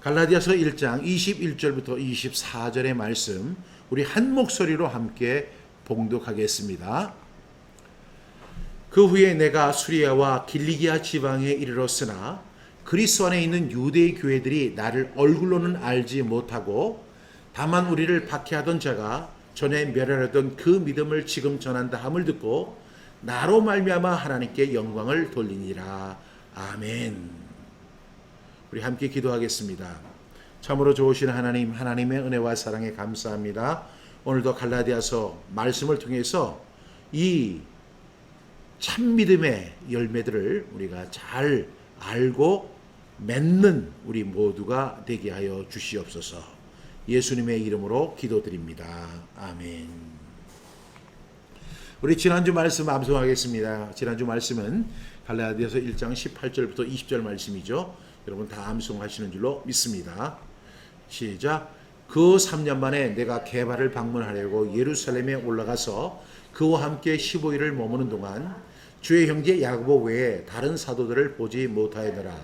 갈라디아서 1장 21절부터 24절의 말씀 우리 한 목소리로 함께 봉독하겠습니다. 그 후에 내가 수리아와 길리기아 지방에 이르렀으나 그리스도 안에 있는 유대의 교회들이 나를 얼굴로는 알지 못하고 다만 우리를 박해하던 자가 전에 멸하려던 그 믿음을 지금 전한다 함을 듣고 나로 말미암아 하나님께 영광을 돌리니라. 아멘. 우리 함께 기도하겠습니다. 참으로 좋으신 하나님, 하나님의 은혜와 사랑에 감사합니다. 오늘도 갈라디아서 말씀을 통해서 이 참믿음의 열매들을 우리가 잘 알고 맺는 우리 모두가 되게 하여 주시옵소서. 예수님의 이름으로 기도드립니다. 아멘. 우리 지난주 말씀 암송하겠습니다. 지난주 말씀은 갈라디아서 1장 18절부터 20절 말씀이죠. 여러분 다 암송하시는 줄로 믿습니다. 시작. 그 3년 만에 내가 게바를 방문하려고 예루살렘에 올라가서 그와 함께 15일을 머무는 동안 주의 형제 야고보 외에 다른 사도들을 보지 못하였노라.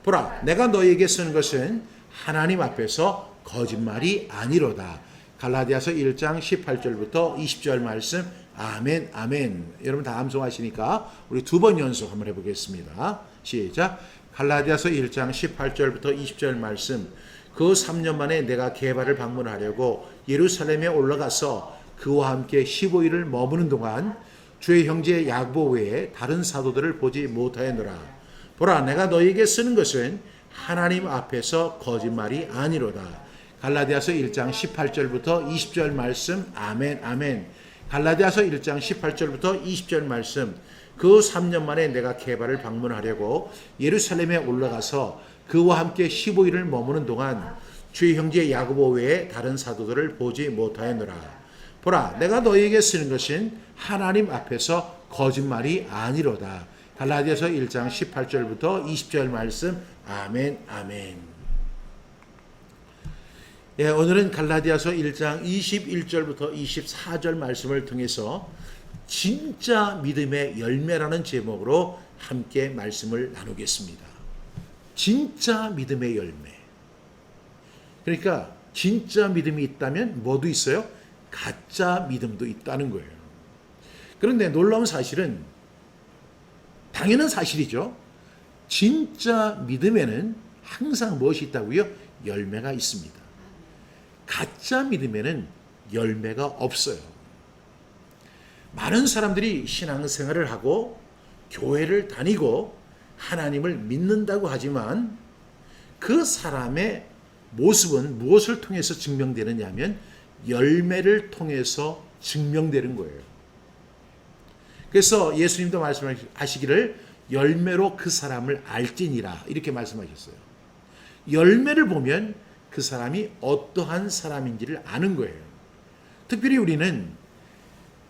보라, 내가 너희에게 쓰는 것은 하나님 앞에서 거짓말이 아니로다. 갈라디아서 1장 18절부터 20절 말씀. 아멘, 아멘. 여러분 다 암송하시니까 우리 두 번 연속 한번 해보겠습니다. 시작. 갈라디아서 1장 18절부터 20절 말씀. 그 3년 만에 내가 게바를 방문하려고 예루살렘에 올라가서 그와 함께 15일을 머무는 동안 주의 형제 야고보 외에 다른 사도들을 보지 못하였노라. 보라, 내가 너희에게 쓰는 것은 하나님 앞에서 거짓말이 아니로다. 갈라디아서 1장 18절부터 20절 말씀. 아멘, 아멘. 갈라디아서 1장 18절부터 20절 말씀. 그 3년 만에 내가 게바를 방문하려고 예루살렘에 올라가서 그와 함께 15일을 머무는 동안 주의 형제 야고보 외에 다른 사도들을 보지 못하였노라. 보라, 내가 너희에게 쓰는 것은 하나님 앞에서 거짓말이 아니로다. 갈라디아서 1장 18절부터 20절 말씀. 아멘, 아멘. 예, 오늘은 갈라디아서 1장 21절부터 24절 말씀을 통해서 진짜 믿음의 열매라는 제목으로 함께 말씀을 나누겠습니다. 진짜 믿음의 열매. 그러니까 진짜 믿음이 있다면 뭐도 있어요? 가짜 믿음도 있다는 거예요. 그런데 놀라운 사실은 당연한 사실이죠. 진짜 믿음에는 항상 무엇이 있다고요? 열매가 있습니다. 가짜 믿음에는 열매가 없어요. 많은 사람들이 신앙생활을 하고 교회를 다니고 하나님을 믿는다고 하지만 그 사람의 모습은 무엇을 통해서 증명되느냐 하면 열매를 통해서 증명되는 거예요. 그래서 예수님도 말씀하시기를 열매로 그 사람을 알지니라 이렇게 말씀하셨어요. 열매를 보면 그 사람이 어떠한 사람인지를 아는 거예요. 특별히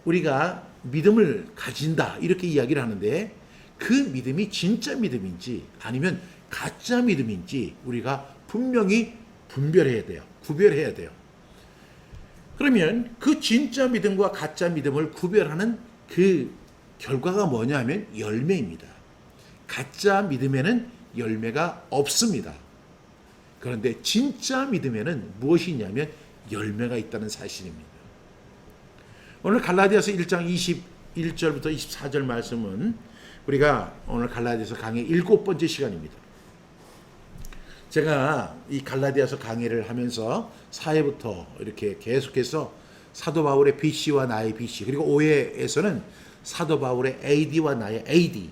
우리가 믿음을 가진다 이렇게 이야기를 하는데 그 믿음이 진짜 믿음인지 아니면 가짜 믿음인지 우리가 분명히 구별해야 돼요. 그러면 그 진짜 믿음과 가짜 믿음을 구별하는 그 결과가 뭐냐 하면 열매입니다. 가짜 믿음에는 열매가 없습니다. 그런데 진짜 믿음에는 무엇이 있냐면 열매가 있다는 사실입니다. 오늘 갈라디아서 1장 21절부터 24절 말씀은 우리가 오늘 갈라디아서 강의 7번째 시간입니다. 제가 이 갈라디아서 강의를 하면서 4회부터 이렇게 계속해서 사도 바울의 BC와 나의 BC 그리고 5회에서는 사도 바울의 AD와 나의 AD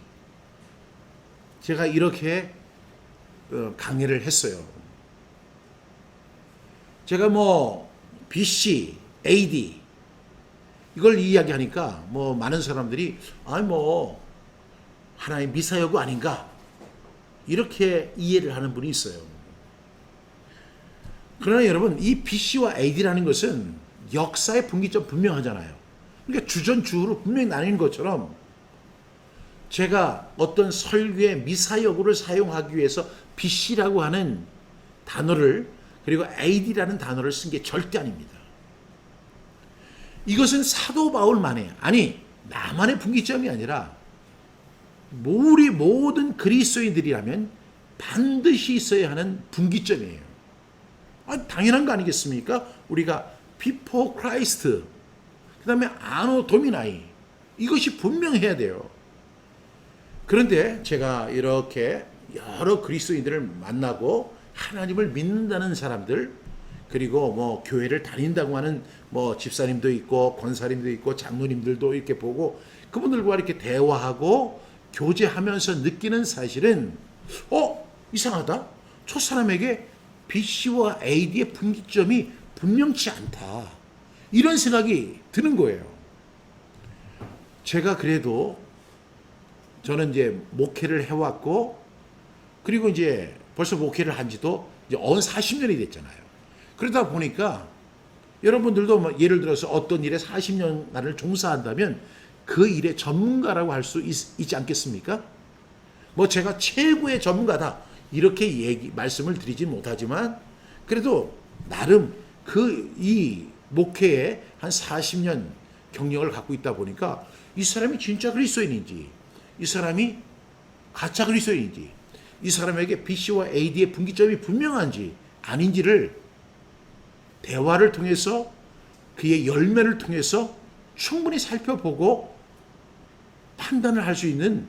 제가 이렇게 강의를 했어요. 제가 BC, AD 이걸 이야기하니까 많은 사람들이 하나의 미사여구 아닌가 이렇게 이해를 하는 분이 있어요. 그러나 여러분 이 BC와 AD라는 것은 역사의 분기점 분명하잖아요. 그러니까 주전주후로 분명히 나뉜 것처럼 제가 어떤 설교의 미사여구를 사용하기 위해서 BC라고 하는 단어를 그리고 AD라는 단어를 쓴 게 절대 아닙니다. 이것은 사도 바울만의 나만의 분기점이 아니라 우리 모든 그리스도인들이라면 반드시 있어야 하는 분기점이에요. 당연한 거 아니겠습니까? 우리가 before Christ, 그 다음에 anno Domini, 이것이 분명해야 돼요. 그런데 제가 이렇게 여러 그리스도인들을 만나고 하나님을 믿는다는 사람들, 그리고 뭐 교회를 다닌다고 하는 뭐 집사님도 있고 권사님도 있고 장로님들도 이렇게 보고 그분들과 이렇게 대화하고 교제하면서 느끼는 사실은 이상하다. 저 사람에게 BC와 AD의 분기점이 분명치 않다. 이런 생각이 드는 거예요. 제가 그래도 저는 이제 목회를 해왔고, 그리고 이제 벌써 목회를 한 지도 이제 40년이 됐잖아요. 그러다 보니까 여러분들도 뭐 예를 들어서 어떤 일에 40년간을 종사한다면 그 일의 전문가라고 할 수 있지 않겠습니까? 뭐 제가 최고의 전문가다 이렇게 말씀을 드리진 못하지만 그래도 나름 이 목회에 한 40년 경력을 갖고 있다 보니까 이 사람이 진짜 그리스도인인지, 이 사람이 가짜 그리스도인인지, 이 사람에게 BC와 AD의 분기점이 분명한지 아닌지를 대화를 통해서, 그의 열매를 통해서 충분히 살펴보고 판단을 할 수 있는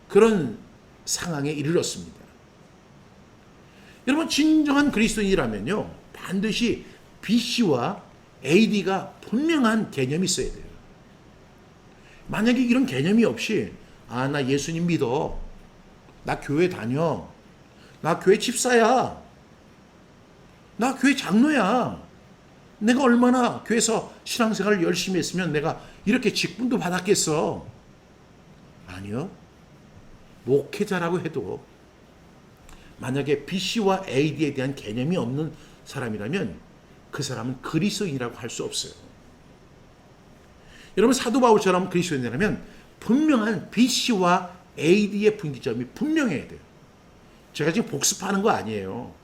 그런 상황에 이르렀습니다. 여러분, 진정한 그리스도인이라면요, 반드시 BC와 AD가 분명한 개념이 있어야 돼요. 만약에 이런 개념이 없이 나 예수님 믿어, 나 교회 다녀, 나 교회 집사야, 나 교회 장로야, 내가 얼마나 교회에서 신앙생활을 열심히 했으면 내가 이렇게 직분도 받았겠어. 아니요. 목회자라고 해도 만약에 BC와 AD에 대한 개념이 없는 사람이라면 그 사람은 그리스도인이라고 할 수 없어요. 여러분, 사도 바울처럼 그리스도인이라면 분명한 BC와 AD의 분기점이 분명해야 돼요. 제가 지금 복습하는 거 아니에요.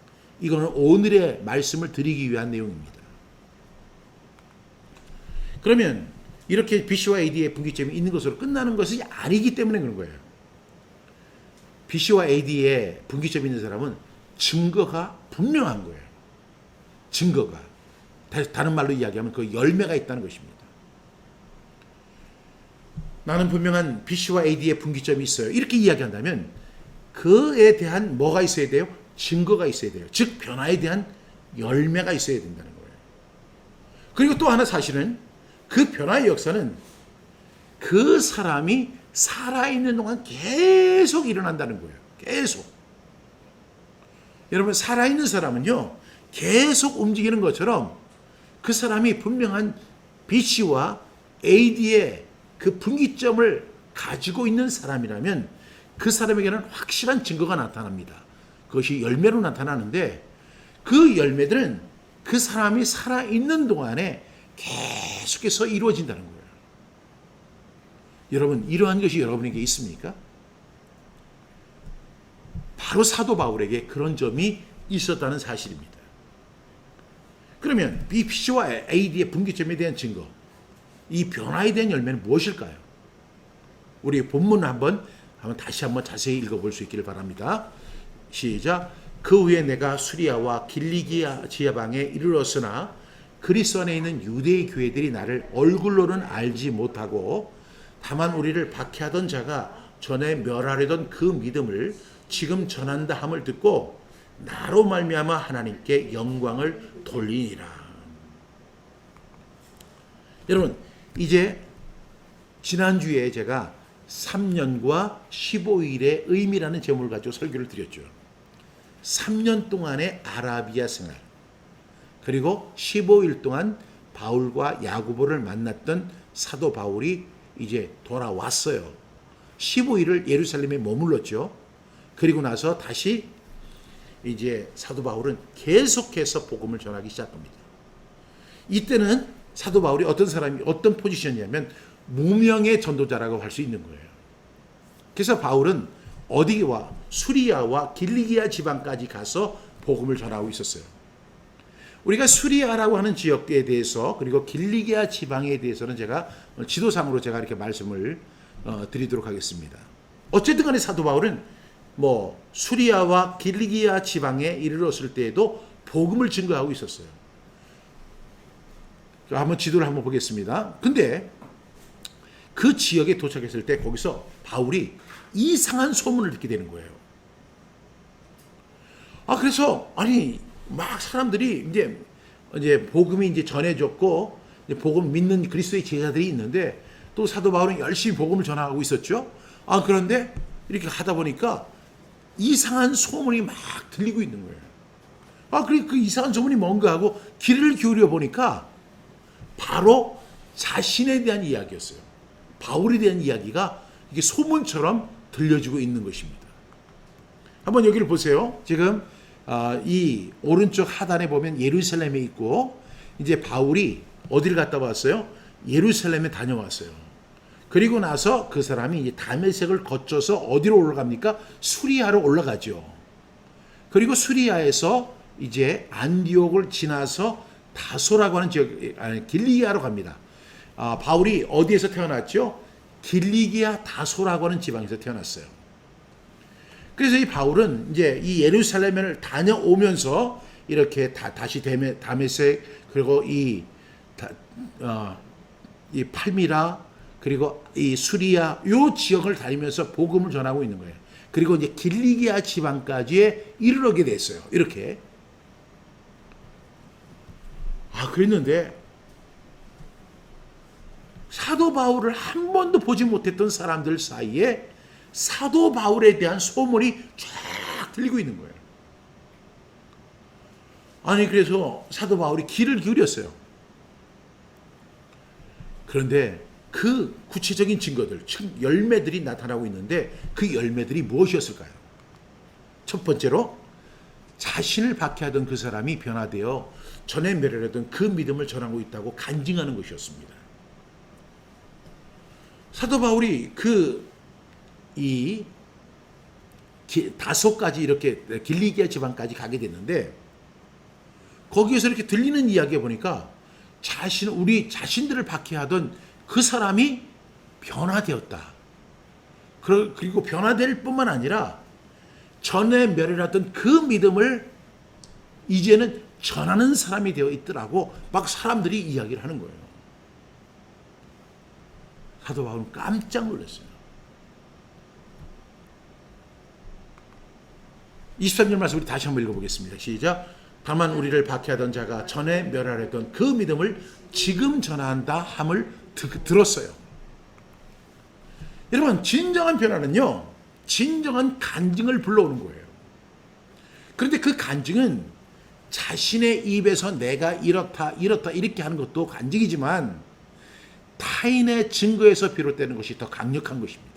이거는 오늘의 말씀을 드리기 위한 내용입니다. 그러면 이렇게 BC와 AD의 분기점이 있는 것으로 끝나는 것이 아니기 때문에 그런 거예요. BC와 AD의 분기점이 있는 사람은 증거가 분명한 거예요. 증거가. 다른 말로 이야기하면 그 열매가 있다는 것입니다. 나는 분명한 BC와 AD의 분기점이 있어요. 이렇게 이야기한다면 그에 대한 뭐가 있어야 돼요? 증거가 있어야 돼요. 즉 변화에 대한 열매가 있어야 된다는 거예요. 그리고 또 하나 사실은 그 변화의 역사는 그 사람이 살아있는 동안 계속 일어난다는 거예요. 계속. 여러분, 살아있는 사람은요, 계속 움직이는 것처럼 그 사람이 분명한 BC와 AD의 그 분기점을 가지고 있는 사람이라면 그 사람에게는 확실한 증거가 나타납니다. 그것이 열매로 나타나는데 그 열매들은 그 사람이 살아있는 동안에 계속해서 이루어진다는 거예요. 여러분, 이러한 것이 여러분에게 있습니까? 바로 사도 바울에게 그런 점이 있었다는 사실입니다. 그러면 BC와 AD의 분기점에 대한 증거, 이 변화에 대한 열매는 무엇일까요? 우리 본문 다시 한번 자세히 읽어볼 수 있기를 바랍니다. 시작. 그 후에 내가 수리아와 길리기아 지하방에 이르렀으나 그리스도 안에 있는 유대의 교회들이 나를 얼굴로는 알지 못하고 다만 우리를 박해하던 자가 전에 멸하려던 그 믿음을 지금 전한다 함을 듣고 나로 말미암아 하나님께 영광을 돌리니라. 여러분, 이제 지난주에 제가 3년과 15일의 의미라는 제목을 가지고 설교를 드렸죠. 3년 동안의 아라비아 생활, 그리고 15일 동안 바울과 야고보를 만났던 사도 바울이 이제 돌아왔어요. 15일을 예루살렘에 머물렀죠. 그리고 나서 다시 이제 사도 바울은 계속해서 복음을 전하기 시작합니다. 이때는 사도 바울이 어떤 포지션이냐면 무명의 전도자라고 할 수 있는 거예요. 그래서 바울은 어디와 수리아와 길리기아 지방까지 가서 복음을 전하고 있었어요. 우리가 수리아라고 하는 지역에 대해서 그리고 길리기아 지방에 대해서는 제가 지도상으로 제가 이렇게 말씀을 드리도록 하겠습니다. 어쨌든 간에 사도 바울은 수리아와 길리기아 지방에 이르렀을 때에도 복음을 증거하고 있었어요. 한번 지도를 한번 보겠습니다. 근데 그 지역에 도착했을 때 거기서 바울이 이상한 소문을 듣게 되는 거예요. 그래서 막 사람들이 이제 복음이 이제 전해졌고 이제 복음 믿는 그리스도의 제자들이 있는데 또 사도 바울은 열심히 복음을 전하고 있었죠. 그런데 이렇게 하다 보니까 이상한 소문이 막 들리고 있는 거예요. 그리고 그 이상한 소문이 뭔가 하고 귀를 기울여 보니까 바로 자신에 대한 이야기였어요. 바울에 대한 이야기가 이게 소문처럼 들려지고 있는 것입니다. 한번 여기를 보세요. 지금 이 오른쪽 하단에 보면 예루살렘에 있고 이제 바울이 어디를 갔다 왔어요? 예루살렘에 다녀왔어요. 그리고 나서 그 사람이 이제 다메섹을 거쳐서 어디로 올라갑니까? 수리아로 올라가죠. 그리고 수리아에서 이제 안디옥을 지나서 다소라고 하는 지역, 길리기아로 갑니다. 바울이 어디에서 태어났죠? 길리기아 다소라고 하는 지방에서 태어났어요. 그래서 이 바울은 이제 이 예루살렘을 다녀오면서 이렇게 다시 다메섹 그리고 이 팔미라 그리고 이 수리아 요 지역을 다니면서 복음을 전하고 있는 거예요. 그리고 이제 길리기아 지방까지 이르게 됐어요. 이렇게. 그랬는데 사도 바울을 한 번도 보지 못했던 사람들 사이에 사도 바울에 대한 소문이 쫙 들리고 있는 거예요. 그래서 사도 바울이 귀를 기울였어요. 그런데 그 구체적인 증거들, 즉 열매들이 나타나고 있는데 그 열매들이 무엇이었을까요? 첫 번째로 자신을 박해하던 그 사람이 변화되어 전에 멸하던 그 믿음을 전하고 있다고 간증하는 것이었습니다. 사도 바울이 이 다소까지 이렇게 길리기아 지방까지 가게 됐는데 거기에서 이렇게 들리는 이야기에 보니까 우리 자신들을 박해하던 그 사람이 변화되었다. 그리고 변화될 뿐만 아니라 전에 멸하던 그 믿음을 이제는 전하는 사람이 되어 있더라고 막 사람들이 이야기를 하는 거예요. 사도 바울은 깜짝 놀랐어요. 23절 말씀 우리 다시 한번 읽어보겠습니다. 시작. 다만 우리를 박해하던 자가 전에 멸하려던 그 믿음을 지금 전한다 함을 들었어요. 여러분, 진정한 변화는요, 진정한 간증을 불러오는 거예요. 그런데 그 간증은 자신의 입에서 내가 이렇다 이렇게 하는 것도 간증이지만 타인의 증거에서 비롯되는 것이 더 강력한 것입니다.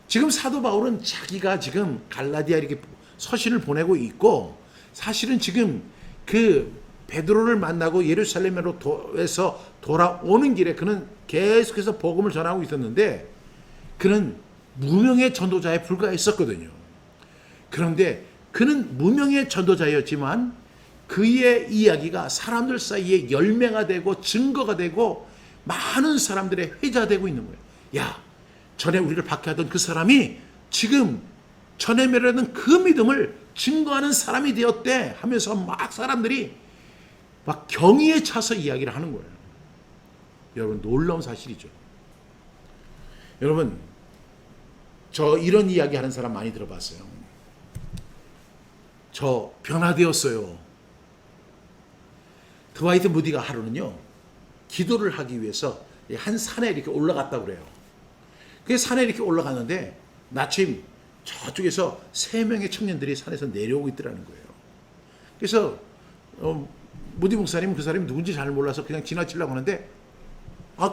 지금 사도 바울은 자기가 지금 갈라디아 이렇게 서신을 보내고 있고 사실은 지금 그 베드로를 만나고 예루살렘에서 돌아오는 길에 그는 계속해서 복음을 전하고 있었는데 그는 무명의 전도자에 불과했었거든요. 그런데 그는 무명의 전도자였지만 그의 이야기가 사람들 사이에 열매가 되고 증거가 되고 많은 사람들의 회자되고 있는 거예요. 야, 전에 우리를 박해하던 그 사람이 지금 전에 멸하던 그 믿음을 증거하는 사람이 되었대 하면서 막 사람들이 막 경의에 차서 이야기를 하는 거예요. 여러분, 놀라운 사실이죠. 여러분, 저 이런 이야기 하는 사람 많이 들어봤어요. 저 변화되었어요. 드와이트 무디가 하루는요, 기도를 하기 위해서 한 산에 이렇게 올라갔다고 그래요. 그 산에 이렇게 올라갔는데 마침 저쪽에서 3명의 청년들이 산에서 내려오고 있더라는 거예요. 그래서 무디 목사님은 그 사람이 누군지 잘 몰라서 그냥 지나치려고 하는데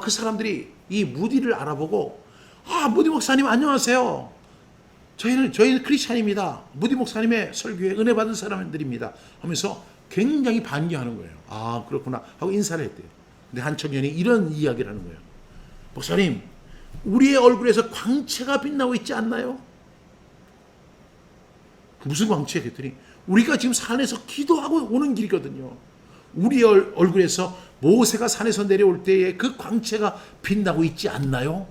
그 사람들이 이 무디를 알아보고 무디 목사님 안녕하세요. 저희는 크리스찬입니다. 무디 목사님의 설교에 은혜 받은 사람들입니다. 하면서 굉장히 반겨하는 거예요. 그렇구나 하고 인사를 했대요. 근데 한 청년이 이런 이야기를 하는 거예요. 목사님, 우리의 얼굴에서 광채가 빛나고 있지 않나요? 무슨 광채? 그랬더니 우리가 지금 산에서 기도하고 오는 길이거든요. 우리의 얼굴에서 모세가 산에서 내려올 때에 그 광채가 빛나고 있지 않나요?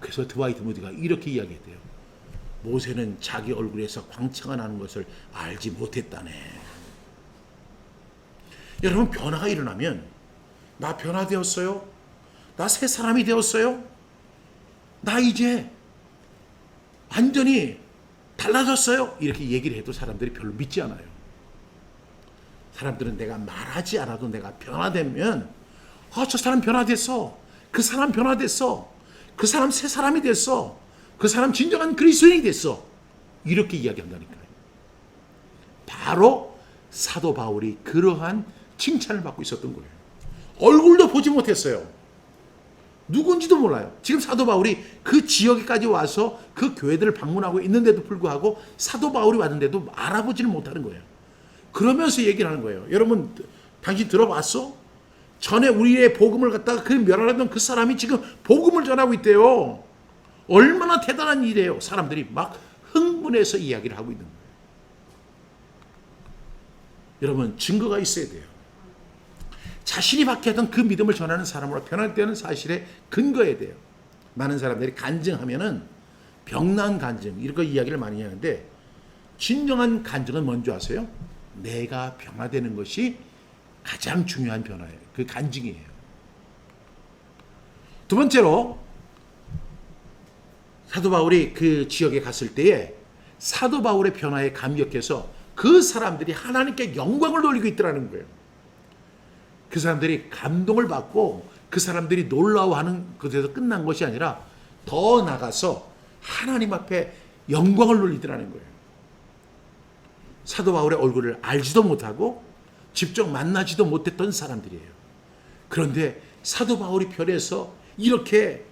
그래서 드와이트 무디가 이렇게 이야기했대요. 모세는 자기 얼굴에서 광채가 나는 것을 알지 못했다네. 여러분, 변화가 일어나면 나 변화되었어요? 나 새 사람이 되었어요? 나 이제 완전히 달라졌어요? 이렇게 얘기를 해도 사람들이 별로 믿지 않아요. 사람들은 내가 말하지 않아도 내가 변화되면 저 사람 변화됐어. 그 사람 변화됐어. 그 사람 새 사람이 됐어. 그 사람 진정한 그리스도인이 됐어. 이렇게 이야기한다니까요. 바로 사도 바울이 그러한 칭찬을 받고 있었던 거예요. 얼굴도 보지 못했어요. 누군지도 몰라요. 지금 사도 바울이 그 지역에까지 와서 그 교회들을 방문하고 있는데도 불구하고 사도 바울이 왔는데도 알아보지를 못하는 거예요. 그러면서 얘기를 하는 거예요. 여러분, 당신 들어봤어? 전에 우리의 복음을 갖다가 그 멸하던 그 사람이 지금 복음을 전하고 있대요. 얼마나 대단한 일이에요. 사람들이 막 흥분해서 이야기를 하고 있는 거예요. 여러분, 증거가 있어야 돼요. 자신이 박해하던 그 믿음을 전하는 사람으로 변화되는 사실에 근거해야 돼요. 많은 사람들이 간증하면은 병난 간증 이런 거 이야기를 많이 하는데, 진정한 간증은 뭔지 아세요? 내가 변화되는 것이 가장 중요한 변화예요. 그 간증이에요. 두 번째로, 사도 바울이 그 지역에 갔을 때에 사도 바울의 변화에 감격해서 그 사람들이 하나님께 영광을 돌리고 있더라는 거예요. 그 사람들이 감동을 받고 그 사람들이 놀라워하는 것에서 끝난 것이 아니라 더 나가서 하나님 앞에 영광을 돌리더라는 거예요. 사도 바울의 얼굴을 알지도 못하고 직접 만나지도 못했던 사람들이에요. 그런데 사도 바울이 변해서 이렇게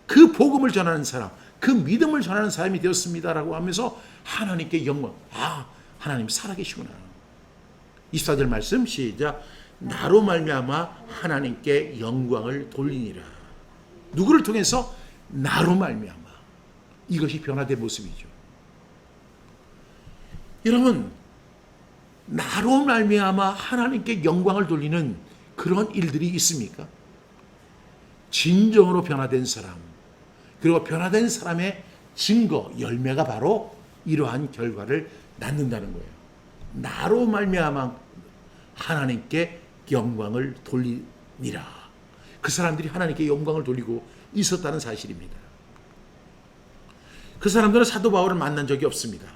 그 복음을 전하는 사람, 그 믿음을 전하는 사람이 되었습니다라고 하면서 하나님께 영광, 하나님 살아계시구나. 24절 말씀 시작. 나로 말미암아 하나님께 영광을 돌리니라. 누구를 통해서? 나로 말미암아. 이것이 변화된 모습이죠. 여러분, 나로 말미암아 하나님께 영광을 돌리는 그런 일들이 있습니까? 진정으로 변화된 사람, 그리고 변화된 사람의 증거, 열매가 바로 이러한 결과를 낳는다는 거예요. 나로 말미암아 하나님께 영광을 돌리니라. 그 사람들이 하나님께 영광을 돌리고 있었다는 사실입니다. 그 사람들은 사도 바울을 만난 적이 없습니다.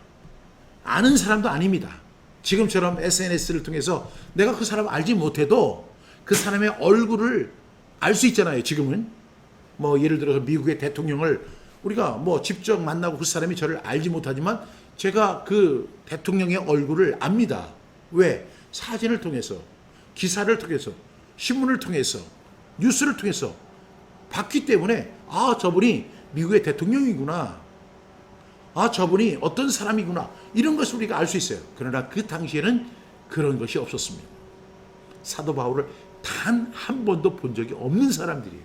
아는 사람도 아닙니다. 지금처럼 SNS를 통해서 내가 그 사람을 알지 못해도 그 사람의 얼굴을 알 수 있잖아요. 지금은 예를 들어서 미국의 대통령을 우리가 직접 만나고 그 사람이 저를 알지 못하지만 제가 그 대통령의 얼굴을 압니다. 왜? 사진을 통해서, 기사를 통해서, 신문을 통해서, 뉴스를 통해서 봤기 때문에 저분이 미국의 대통령이구나, 저분이 어떤 사람이구나, 이런 것을 우리가 알 수 있어요. 그러나 그 당시에는 그런 것이 없었습니다. 사도 바울을 단 한 번도 본 적이 없는 사람들이에요.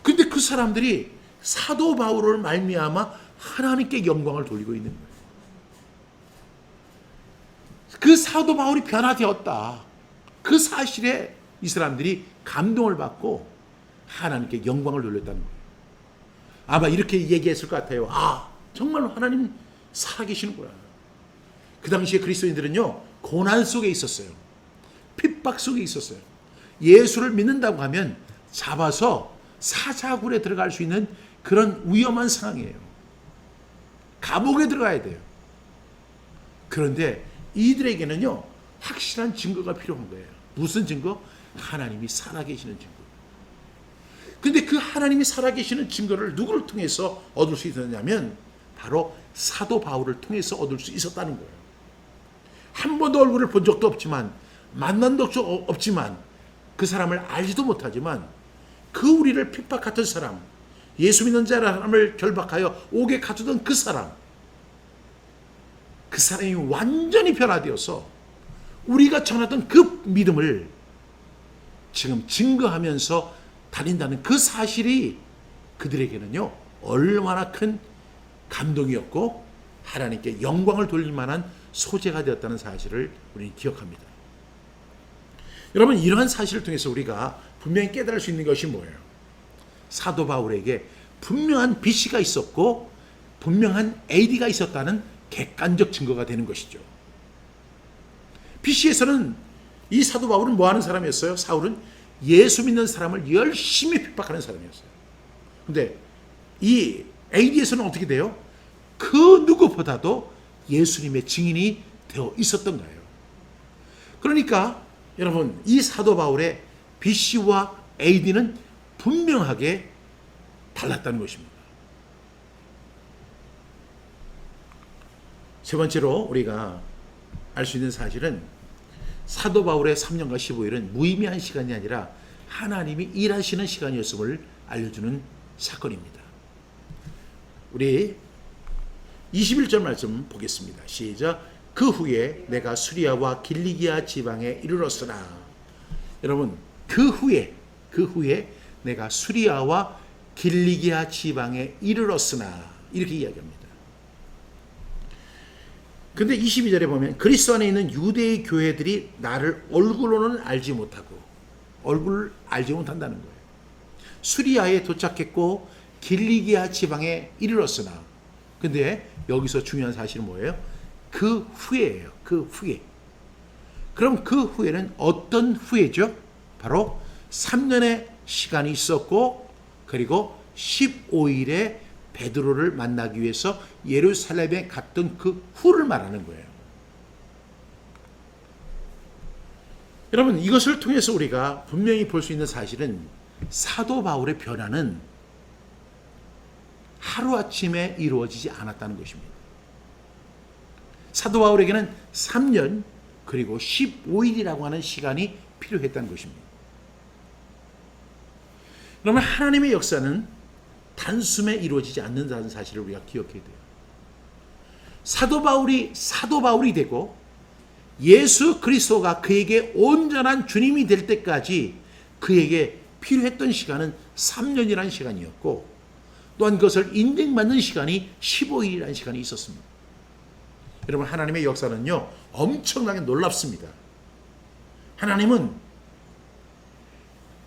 근데 그 사람들이 사도 바울을 말미암아 하나님께 영광을 돌리고 있는 거예요. 그 사도 바울이 변화되었다. 그 사실에 이 사람들이 감동을 받고 하나님께 영광을 돌렸다는 거예요. 아마 이렇게 얘기했을 것 같아요. 정말로 하나님 살아계시는구나. 그 당시에 그리스도인들은요, 고난 속에 있었어요. 핍박 속에 있었어요. 예수를 믿는다고 하면 잡아서 사자굴에 들어갈 수 있는 그런 위험한 상황이에요. 감옥에 들어가야 돼요. 그런데 이들에게는요, 확실한 증거가 필요한 거예요. 무슨 증거? 하나님이 살아계시는 증거. 근데 그 하나님이 살아계시는 증거를 누구를 통해서 얻을 수 있었냐면 바로 사도 바울을 통해서 얻을 수 있었다는 거예요. 한 번도 얼굴을 본 적도 없지만, 만난 적도 없지만, 그 사람을 알지도 못하지만 그 우리를 핍박하던 사람, 예수 믿는 사람을 결박하여 옥에 가두던 그 사람이 완전히 변화되어서 우리가 전하던 그 믿음을 지금 증거하면서 다닌다는 그 사실이 그들에게는요, 얼마나 큰 감동이었고 하나님께 영광을 돌릴 만한 소재가 되었다는 사실을 우리는 기억합니다. 여러분, 이러한 사실을 통해서 우리가 분명히 깨달을 수 있는 것이 뭐예요? 사도 바울에게 분명한 BC가 있었고 분명한 AD가 있었다는 객관적 증거가 되는 것이죠. BC에서는 이 사도 바울은 뭐 하는 사람이었어요? 사울은 예수 믿는 사람을 열심히 핍박하는 사람이었어요. 근데 이 AD에서는 어떻게 돼요? 그 누구보다도 예수님의 증인이 되어 있었던 거예요. 그러니까 여러분, 이 사도 바울의 BC와 AD는 분명하게 달랐다는 것입니다. 세 번째로 우리가 알 수 있는 사실은 사도 바울의 3년과 15일은 무의미한 시간이 아니라 하나님이 일하시는 시간이었음을 알려주는 사건입니다. 우리 21절 말씀 보겠습니다. 시작. 그 후에 내가 수리아와 길리기아 지방에 이르렀으나. 여러분, 그 후에 내가 수리아와 길리기아 지방에 이르렀으나 이렇게 이야기합니다. 근데 22절에 보면 그리스도 안에 있는 유대의 교회들이 나를 얼굴로는 알지 못하고, 얼굴을 알지 못한다는 거예요. 수리아에 도착했고 길리기아 지방에 이르렀으나, 근데 여기서 중요한 사실은 뭐예요? 그 후에예요. 그 후에. 그럼 그 후에는 어떤 후에죠? 바로 3년의 시간이 있었고, 그리고 15일에 베드로를 만나기 위해서 예루살렘에 갔던 그 후를 말하는 거예요. 여러분, 이것을 통해서 우리가 분명히 볼 수 있는 사실은 사도 바울의 변화는 하루아침에 이루어지지 않았다는 것입니다. 사도 바울에게는 3년 그리고 15일이라고 하는 시간이 필요했다는 것입니다. 그러면 하나님의 역사는 단숨에 이루어지지 않는다는 사실을 우리가 기억해야 돼요. 사도 바울이 되고 예수 그리스도가 그에게 온전한 주님이 될 때까지 그에게 필요했던 시간은 3년이라는 시간이었고, 또한 그것을 인정받는 시간이 15일이라는 시간이 있었습니다. 여러분, 하나님의 역사는요 엄청나게 놀랍습니다. 하나님은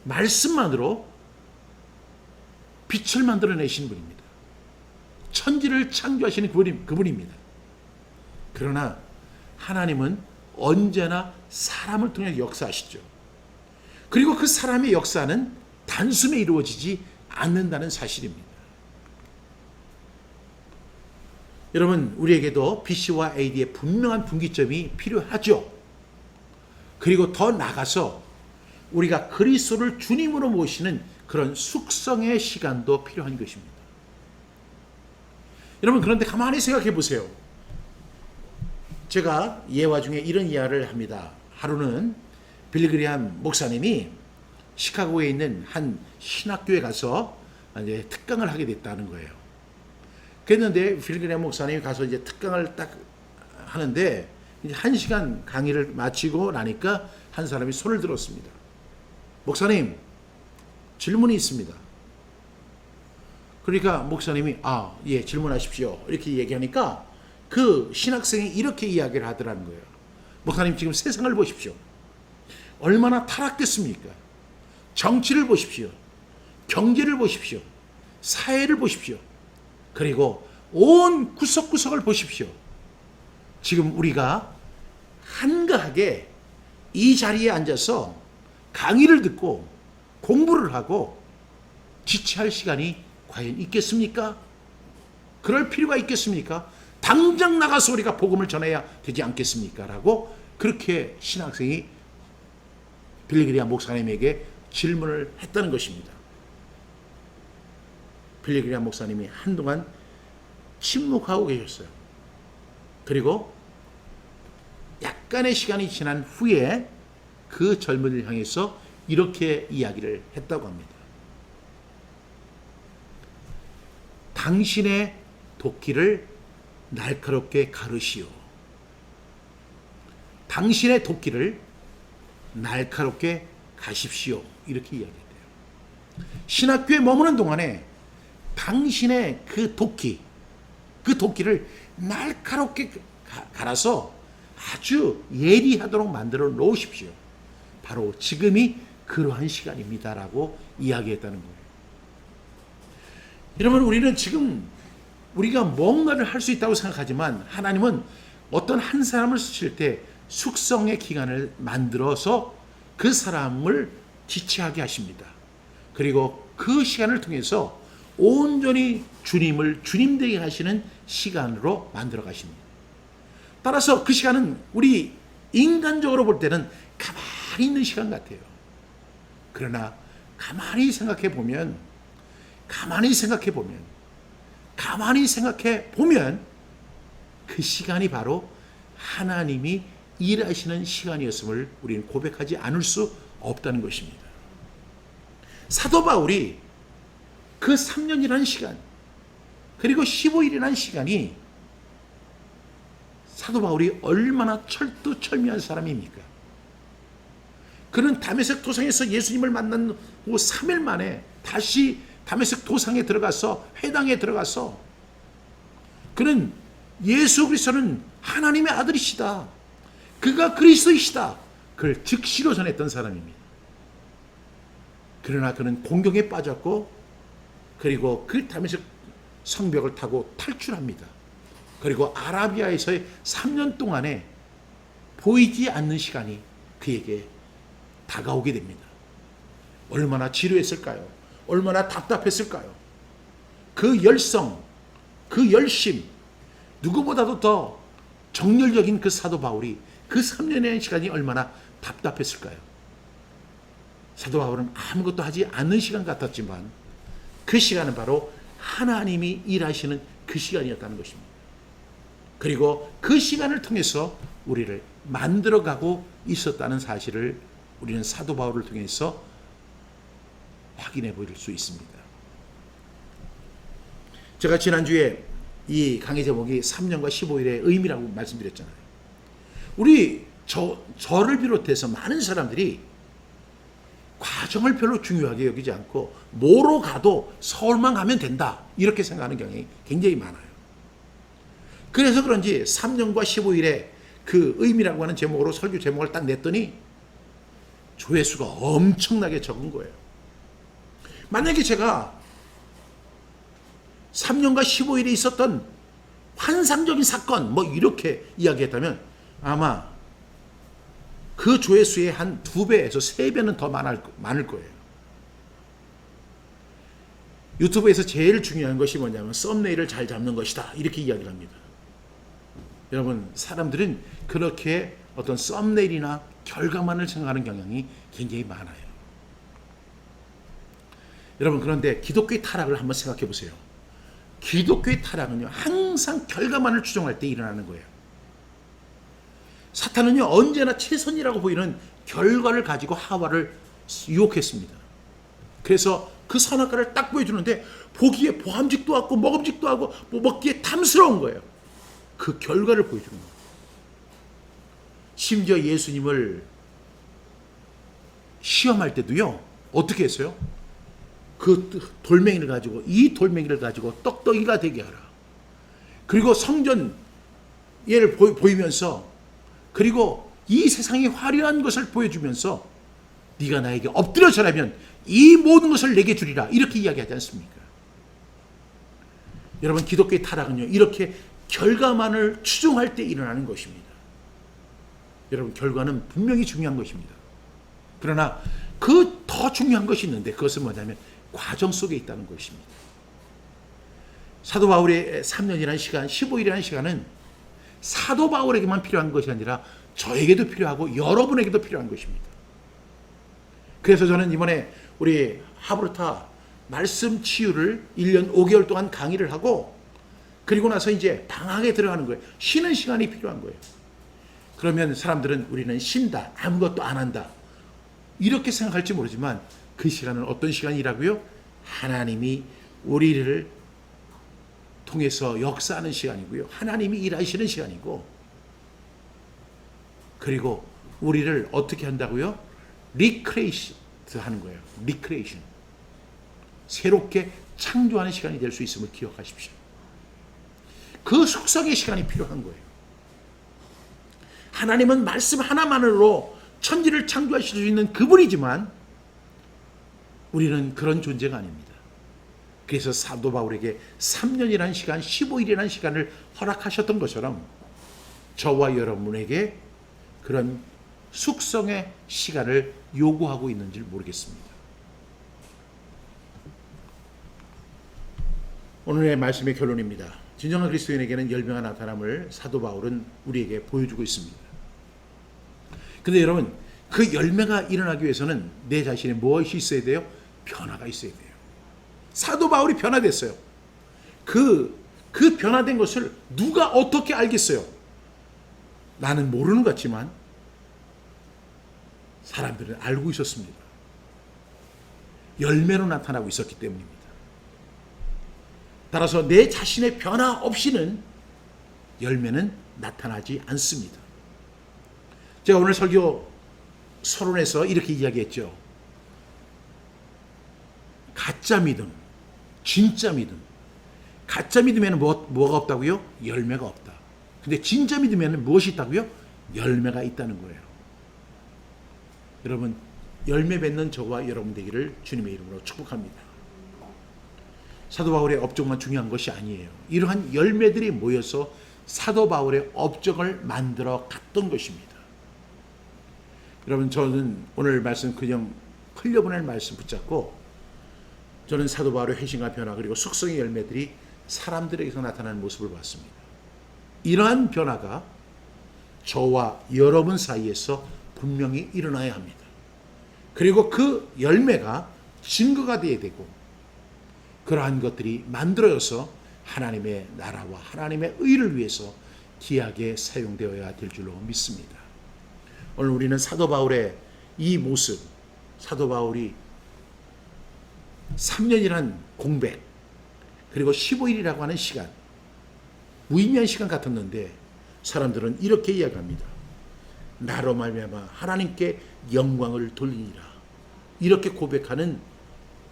말씀만으로 빛을 만들어내신 분입니다. 천지를 창조하시는 그분입니다. 그러나 하나님은 언제나 사람을 통해 역사하시죠. 그리고 그 사람의 역사는 단숨에 이루어지지 않는다는 사실입니다. 여러분, 우리에게도 BC와 AD의 분명한 분기점이 필요하죠. 그리고 더 나아가서 우리가 그리스도를 주님으로 모시는 그런 숙성의 시간도 필요한 것입니다. 여러분, 그런데 가만히 생각해 보세요. 제가 예화 중에 이런 이야기를 합니다. 하루는 빌리그리암 목사님이 시카고에 있는 한 신학교에 가서 이제 특강을 하게 됐다는 거예요. 그랬는데 빌리그리암 목사님이 가서 이제 특강을 딱 하는데 이제 1시간 강의를 마치고 나니까 한 사람이 손을 들었습니다. 목사님, 질문이 있습니다. 그러니까 목사님이 예, 질문하십시오 이렇게 얘기하니까 그 신학생이 이렇게 이야기를 하더라는 거예요. 목사님, 지금 세상을 보십시오. 얼마나 타락됐습니까? 정치를 보십시오. 경제를 보십시오. 사회를 보십시오. 그리고 온 구석구석을 보십시오. 지금 우리가 한가하게 이 자리에 앉아서 강의를 듣고 공부를 하고 지체할 시간이 과연 있겠습니까? 그럴 필요가 있겠습니까? 당장 나가서 우리가 복음을 전해야 되지 않겠습니까? 라고 그렇게 신학생이 빌리그리암 목사님에게 질문을 했다는 것입니다. 빌리그리암 목사님이 한동안 침묵하고 계셨어요. 그리고 약간의 시간이 지난 후에 그 젊은이를 향해서 이렇게 이야기를 했다고 합니다. 당신의 도끼를 날카롭게 가르시오. 당신의 도끼를 날카롭게 가십시오. 이렇게 이야기해요. 신학교에 머무는 동안에 당신의 그 도끼를 날카롭게 갈아서 아주 예리하도록 만들어 놓으십시오. 바로 지금이 그러한 시간입니다라고 이야기했다는 거예요. 여러분, 우리는 지금 우리가 뭔가를 할 수 있다고 생각하지만 하나님은 어떤 한 사람을 쓰실 때 숙성의 기간을 만들어서 그 사람을 지체하게 하십니다. 그리고 그 시간을 통해서 온전히 주님을 주님 되게 하시는 시간으로 만들어 가십니다. 따라서 그 시간은 우리 인간적으로 볼 때는 가만히 있는 시간 같아요. 그러나 가만히 생각해 보면 그 시간이 바로 하나님이 일하시는 시간이었음을 우리는 고백하지 않을 수 없다는 것입니다. 사도 바울이 그 3년이라는 시간, 그리고 15일이라는 시간이 사도 바울이 얼마나 철두철미한 사람입니까? 그는 다메섹 도상에서 예수님을 만난 후 3일 만에 다시 다메섹 도상에 들어가서 회당에 들어가서 그는 예수 그리스도는 하나님의 아들이시다, 그가 그리스도이시다, 그걸 즉시로 전했던 사람입니다. 그러나 그는 공경에 빠졌고, 그리고 그 다메섹 성벽을 타고 탈출합니다. 그리고 아라비아에서의 3년 동안에 보이지 않는 시간이 그에게 다가오게 됩니다. 얼마나 지루했을까요? 얼마나 답답했을까요? 그 열성, 그 열심, 누구보다도 더 정열적인 그 사도 바울이 그 3년의 시간이 얼마나 답답했을까요? 사도 바울은 아무것도 하지 않는 시간 같았지만 그 시간은 바로 하나님이 일하시는 그 시간이었다는 것입니다. 그리고 그 시간을 통해서 우리를 만들어가고 있었다는 사실을 우리는 사도 바울을 통해서 확인해 볼 수 있습니다. 제가 지난주에 이 강의 제목이 3년과 15일의 의미라고 말씀드렸잖아요. 저를 비롯해서 많은 사람들이 과정을 별로 중요하게 여기지 않고 뭐로 가도 서울만 가면 된다, 이렇게 생각하는 경향이 굉장히 많아요. 그래서 그런지 3년과 15일의 그 의미라고 하는 제목으로 설교 제목을 딱 냈더니 조회수가 엄청나게 적은 거예요. 만약에 제가 3년과 15일에 있었던 환상적인 사건 뭐 이렇게 이야기했다면 아마 그 조회수의 한 2배에서 3배는 더 많을 거예요. 유튜브에서 제일 중요한 것이 뭐냐면 썸네일을 잘 잡는 것이다, 이렇게 이야기를 합니다. 여러분, 사람들은 그렇게 어떤 썸네일이나 결과만을 생각하는 경향이 굉장히 많아요. 여러분, 그런데 기독교의 타락을 한번 생각해 보세요. 기독교의 타락은요, 항상 결과만을 추종할 때 일어나는 거예요. 사탄은요, 언제나 최선이라고 보이는 결과를 가지고 하와를 유혹했습니다. 그래서 그 선악과를 딱 보여주는데 보기에 보암직도 하고 먹음직도 하고 먹기에 탐스러운 거예요. 그 결과를 보여주는 거예요. 심지어 예수님을 시험할 때도요, 어떻게 했어요? 그 돌멩이를 가지고, 이 돌멩이를 가지고 떡떡이가 되게 하라. 그리고 성전 예를 보이면서, 그리고 이 세상의 화려한 것을 보여주면서 네가 나에게 엎드려 절하면 이 모든 것을 내게 주리라, 이렇게 이야기하지 않습니까? 여러분, 기독교의 타락은요, 이렇게 결과만을 추종할 때 일어나는 것입니다. 여러분, 결과는 분명히 중요한 것입니다. 그러나 그 더 중요한 것이 있는데 그것은 뭐냐면 과정 속에 있다는 것입니다. 사도 바울의 3년이라는 시간, 15일이라는 시간은 사도 바울에게만 필요한 것이 아니라 저에게도 필요하고 여러분에게도 필요한 것입니다. 그래서 저는 이번에 우리 하브르타 말씀 치유를 1년 5개월 동안 강의를 하고, 그리고 나서 이제 방학에 들어가는 거예요. 쉬는 시간이 필요한 거예요. 그러면 사람들은 우리는 쉰다, 아무것도 안 한다, 이렇게 생각할지 모르지만 그 시간은 어떤 시간이라고요? 하나님이 우리를 통해서 역사하는 시간이고요. 하나님이 일하시는 시간이고, 그리고 우리를 어떻게 한다고요? 리크레이션 하는 거예요. 리크레이션. 새롭게 창조하는 시간이 될 수 있음을 기억하십시오. 그 숙성의 시간이 필요한 거예요. 하나님은 말씀 하나만으로 천지를 창조하실 수 있는 그분이지만 우리는 그런 존재가 아닙니다. 그래서 사도 바울에게 3년이라는 시간, 15일이라는 시간을 허락하셨던 것처럼 저와 여러분에게 그런 숙성의 시간을 요구하고 있는지 모르겠습니다. 오늘의 말씀의 결론입니다. 진정한 그리스도인에게는 열매가 나타남을 사도 바울은 우리에게 보여주고 있습니다. 그런데 여러분, 그 열매가 일어나기 위해서는 내 자신에 무엇이 있어야 돼요? 변화가 있어야 돼요. 사도 바울이 변화됐어요. 그 변화된 것을 누가 어떻게 알겠어요? 나는 모르는 것 같지만 사람들은 알고 있었습니다. 열매로 나타나고 있었기 때문입니다. 따라서 내 자신의 변화 없이는 열매는 나타나지 않습니다. 제가 오늘 설교 서론에서 이렇게 이야기했죠. 가짜 믿음, 진짜 믿음. 가짜 믿음에는 뭐가 없다고요? 열매가 없다. 근데 진짜 믿음에는 무엇이 있다고요? 열매가 있다는 거예요. 여러분, 열매 맺는 저와 여러분 되기를 주님의 이름으로 축복합니다. 사도 바울의 업적만 중요한 것이 아니에요. 이러한 열매들이 모여서 사도 바울의 업적을 만들어 갔던 것입니다. 여러분, 저는 오늘 말씀 그냥 흘려보낼 말씀 붙잡고 저는 사도 바울의 회심과 변화 그리고 숙성의 열매들이 사람들에게서 나타나는 모습을 봤습니다. 이러한 변화가 저와 여러분 사이에서 분명히 일어나야 합니다. 그리고 그 열매가 증거가 되어야 되고 그러한 것들이 만들어져서 하나님의 나라와 하나님의 의를 위해서 귀하게 사용되어야 될 줄로 믿습니다. 오늘 우리는 사도 바울의 이 모습, 사도 바울이 3년이란 공백 그리고 15일이라고 하는 시간, 무의미한 시간 같았는데 사람들은 이렇게 이야기합니다. 나로 말미암아 하나님께 영광을 돌리니라. 이렇게 고백하는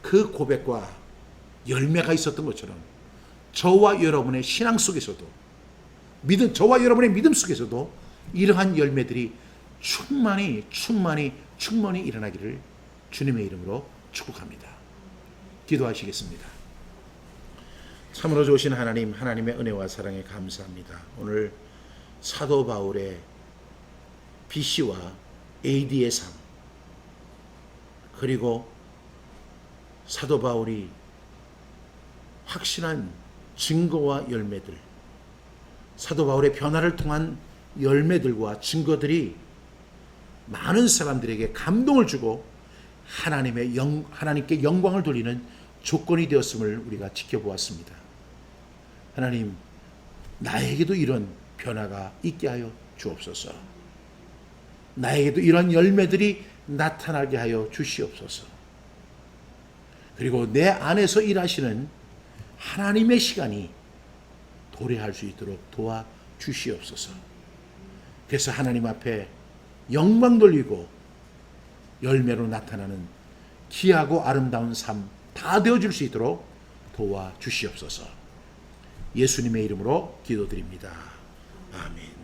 그 고백과 열매가 있었던 것처럼 저와 여러분의 신앙 속에서도 저와 여러분의 믿음 속에서도 이러한 열매들이 충만히 일어나기를 주님의 이름으로 축복합니다. 기도하시겠습니다. 참으로 좋으신 하나님, 하나님의 은혜와 사랑에 감사합니다. 오늘 사도 바울의 BC와 AD의 삶, 그리고 사도 바울이 확신한 증거와 열매들, 사도 바울의 변화를 통한 열매들과 증거들이 많은 사람들에게 감동을 주고 하나님께 영광을 돌리는 조건이 되었음을 우리가 지켜보았습니다. 하나님, 나에게도 이런 변화가 있게 하여 주옵소서. 나에게도 이런 열매들이 나타나게 하여 주시옵소서. 그리고 내 안에서 일하시는 하나님의 시간이 도래할 수 있도록 도와주시옵소서. 그래서 하나님 앞에 영광 돌리고 열매로 나타나는 귀하고 아름다운 삶 다 되어줄 수 있도록 도와주시옵소서. 예수님의 이름으로 기도드립니다. 아멘.